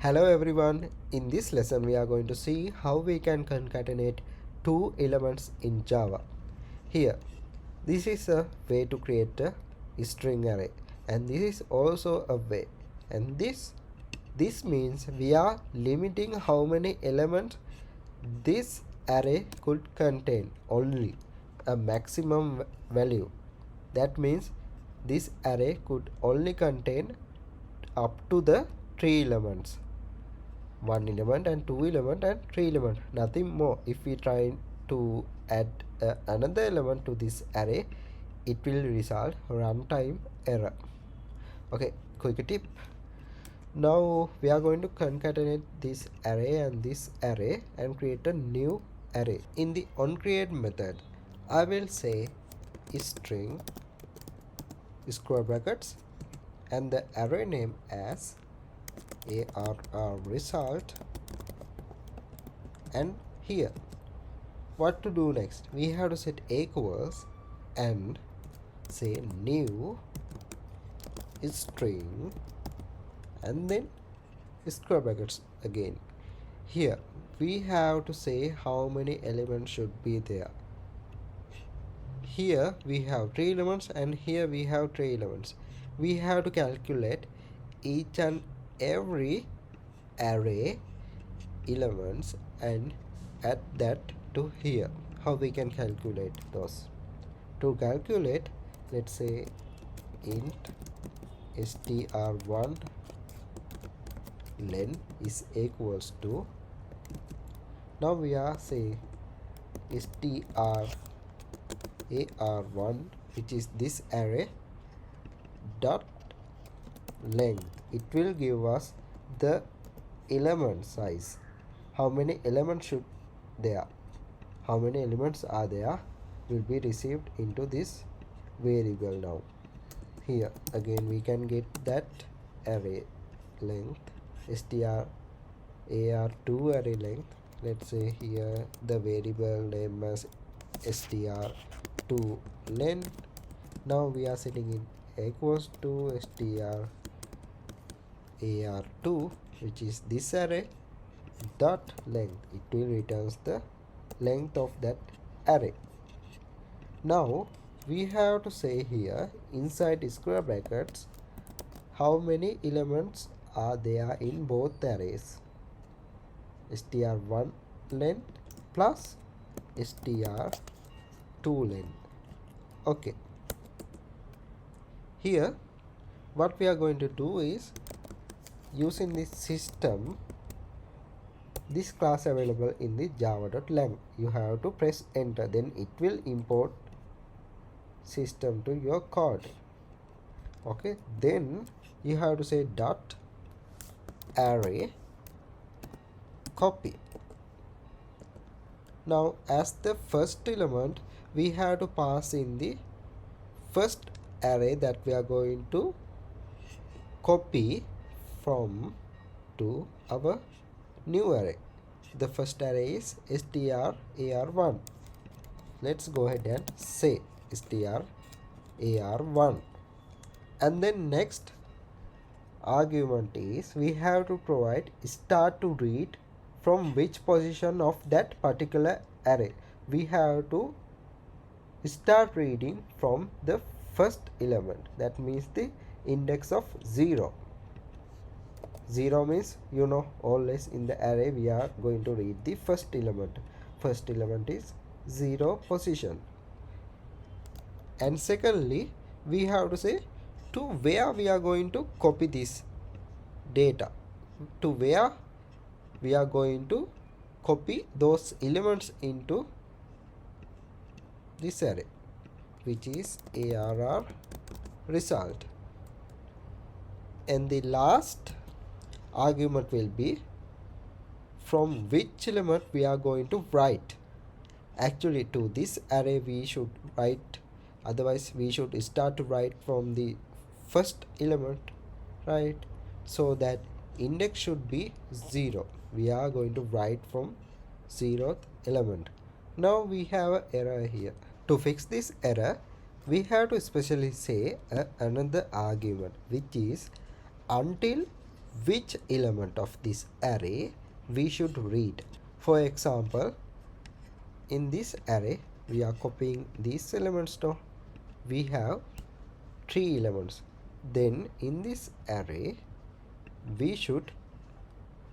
Hello everyone, in this lesson we are going to see how we can concatenate two elements in Java. Here, this is a way to create a string array, and this is also a way, and this means we are limiting how many elements this array could contain, only a maximum value. That means this array could only contain up to the 3 elements, 1 element and 2 element and 3 element, nothing more. If we try to add another element to this array, it will result runtime error. Okay, quick tip. Now we are going to concatenate this array and create a new array. In the onCreate method, I will say string square brackets and the array name as arr result, and here what to do next, we have to set equals and say new string and then square brackets again. Here we have to say how many elements should be there. Here we have 3 elements and here we have 3 elements. We have to calculate each and every array elements and add that to here. How we can calculate those? To calculate, let's say int str1 len is equals to, now we are saying str1, which is this array, dot length. It will give us the element size, how many elements should there, how many elements are there will be received into this variable. Now here again we can get that array length, str ar2 array length. Let's say here the variable name as str2 len. Now we are setting it equals to str ar2, which is this array, dot length. It will returns the length of that array. Now we have to say here inside square brackets how many elements are there in both arrays, str1 len plus str2 len. Okay, here what we are going to do is, using this system, this class available in the java.lang, you have to press enter, then it will import system to your code. Okay, then you have to say dot array copy. Now as the first element, we have to pass in the first array that we are going to copy from to our new array. The first array is str_ar1. Let's go ahead and say str_ar1, and then next argument is we have to provide start to read from which position of that particular array. We have to start reading from the first element, that means the index of 0. 0 means, you know, always in the array we are going to read the first element. First element is 0 position. And secondly, we have to say to where we are going to copy this data, to where we are going to copy those elements into this array, which is arr result. And the last argument will be from which element we are going to write. Actually to this array we should write, otherwise we should start to write from the first element, right? So that index should be 0. We are going to write from 0th element. Now we have an error here. To fix this error, we have to specially say another argument, which is until which element of this array we should read. For example, in this array we are copying these elements now. We have 3 elements. Then in this array we should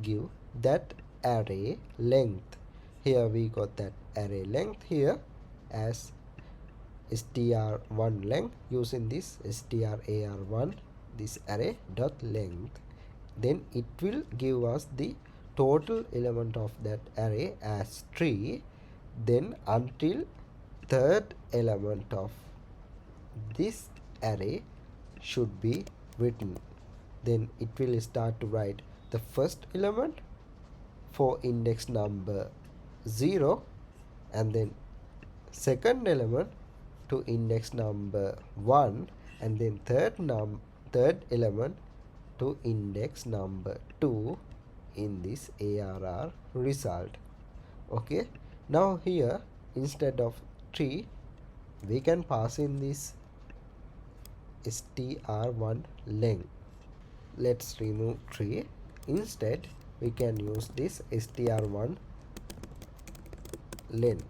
give that array length. Here we got that array length here as str1 length, using this strar1 this array dot length. Then it will give us the total element of that array as 3. Then until third element of this array should be written, then it will start to write the first element for index number 0, and then second element to index number 1, and then third element to index number 2 in this ARR result. Okay, now here instead of 3 we can pass in this str1 length. Let's remove 3. Instead we can use this str1 len.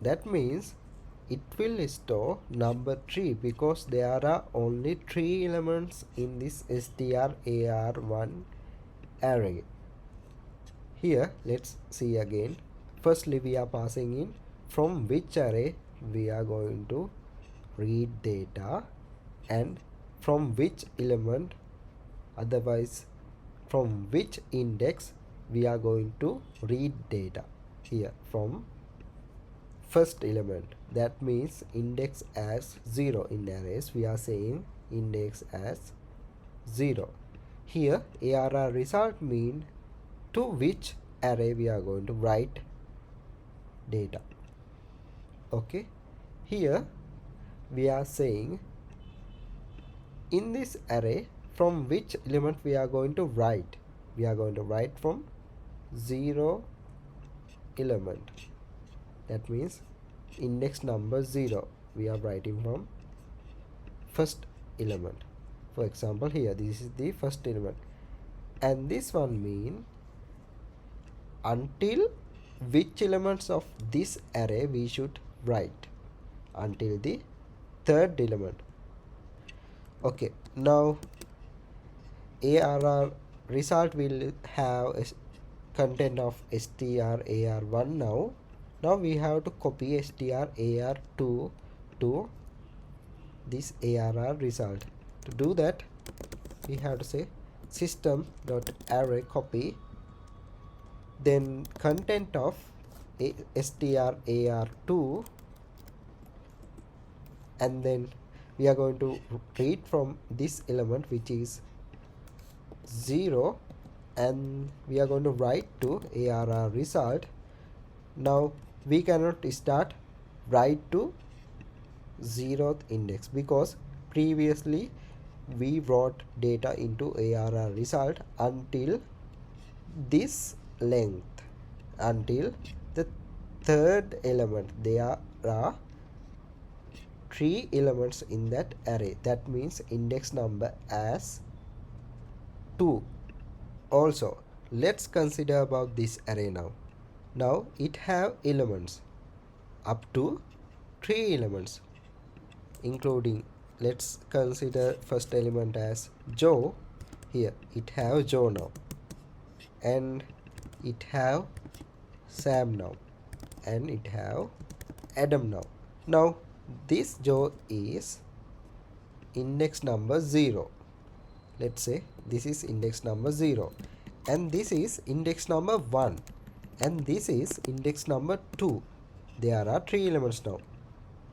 That means it will store number 3 because there are only 3 elements in this strar1 array. Here let's see again. Firstly we are passing in from which array we are going to read data and from which element, otherwise from which index we are going to read data. Here from first element, that means index as 0. In arrays we are saying index as 0. Here ARR result mean to which array we are going to write data. Okay, here we are saying in this array from which element we are going to write. We are going to write from 0 element. That means index number 0 we are writing from first element. For example, here this is the first element, and this one mean until which elements of this array we should write, until the third element. Okay, now ARR result will have a content of strar1 now. Now we have to copy strar2 to this ARR result. To do that we have to say system.array copy, then content of strar2, and then we are going to read from this element which is 0, and we are going to write to ARR result. Now we cannot start write to 0th index because previously we wrote data into ARR result until this length, until the third element. There are 3 elements in that array. That means index number as 2. Also, let's consider about this array now. Now it have elements up to 3 elements, including, let's consider first element as Joe. Here it have Joe now, and it have Sam now, and it have Adam now. Now this Joe is index number 0. Let's say this is index number 0, and this is index number 1, and this is index number 2. There are 3 elements now.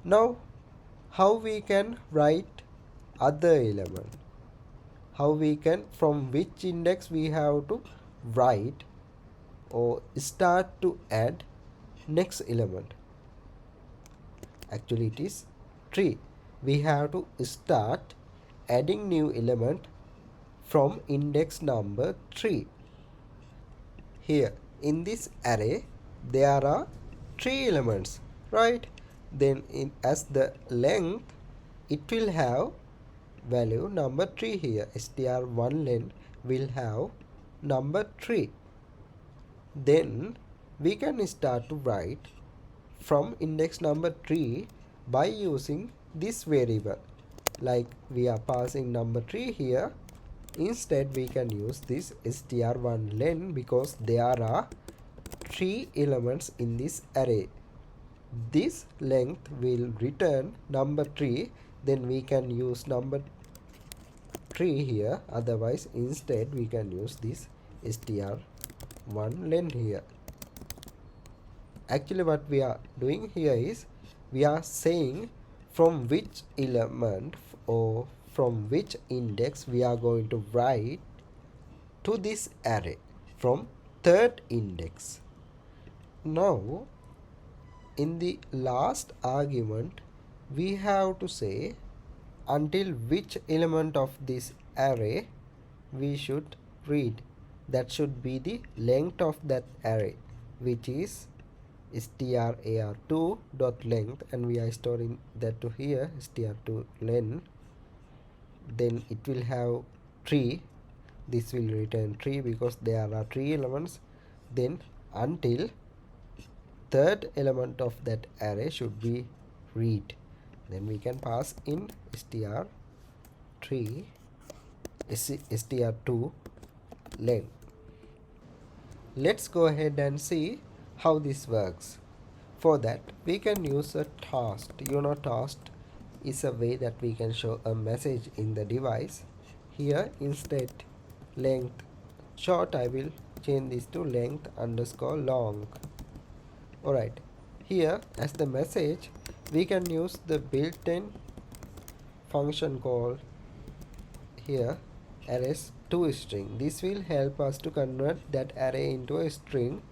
Now how we can write other element? How we can, from which index we have to write or start to add next element? Actually it is 3. We have to start adding new element from index number 3. Here in this array there are 3 elements, right? Then as the length, it will have value number 3 here. str1 len will have number 3. Then we can start to write from index number 3 by using this variable. Like we are passing number 3 here, instead we can use this str1 len because there are 3 elements in this array. This length will return number 3, then we can use number 3 here, otherwise instead we can use this str1 len here. Actually what we are doing here is we are saying from which element or from which index we are going to write to this array from third index. Now in the last argument we have to say until which element of this array we should read. That should be the length of that array, which is strar2 dot length, and we are storing that to here str2 len. Then it will have 3. This will return 3 because there are 3 elements. Then until third element of that array should be read, then we can pass in str2 len. Let's go ahead and see how this works. For that we can use a toast. Toast is a way that we can show a message in the device. Here instead length short, I will change this to length underscore long. Alright, here as the message we can use the built-in function called here arrays to string. This will help us to convert that array into a string.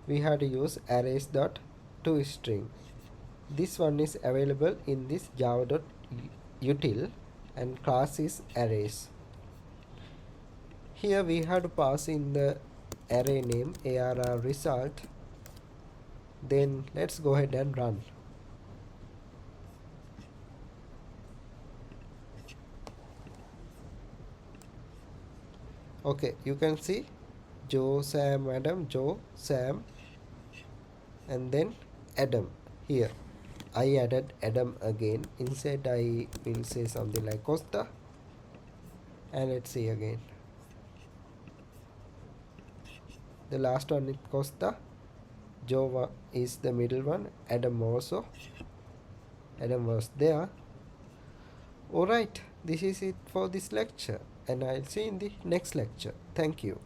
We have to use arrays.toString. This one is available in this java.util and class is arrays. Here we have to pass in the array name arr result. Then let's go ahead and run. Okay, you can see Joe, Sam, Adam, Joe, Sam, and then Adam. Here I added Adam again. Instead I will say something like Costa, and let's see again. The last one is Costa. Joe is the middle one. Adam also. Adam was there. Alright, this is it for this lecture, and I'll see you in the next lecture. Thank you.